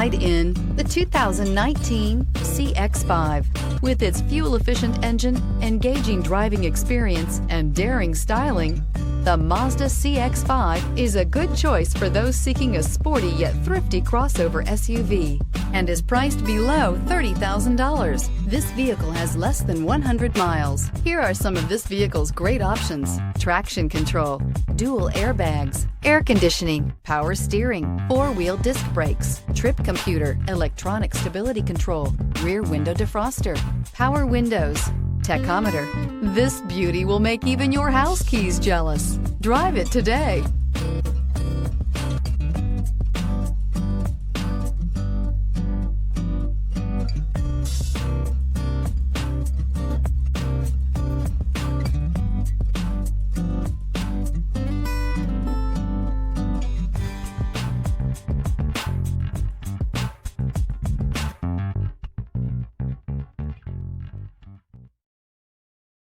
In the 2019 CX-5. With its fuel-efficient engine, engaging driving experience, and daring styling, the Mazda CX-5 is a good choice for those seeking a sporty yet thrifty crossover SUV and is priced below $30,000. This vehicle has less than 100 miles. Here are some of this vehicle's great options: traction control, dual airbags, air conditioning, power steering, four-wheel disc brakes, trip computer, electronic stability control, rear window defroster, power windows, tachometer. This beauty will make even your house keys jealous. Drive it today.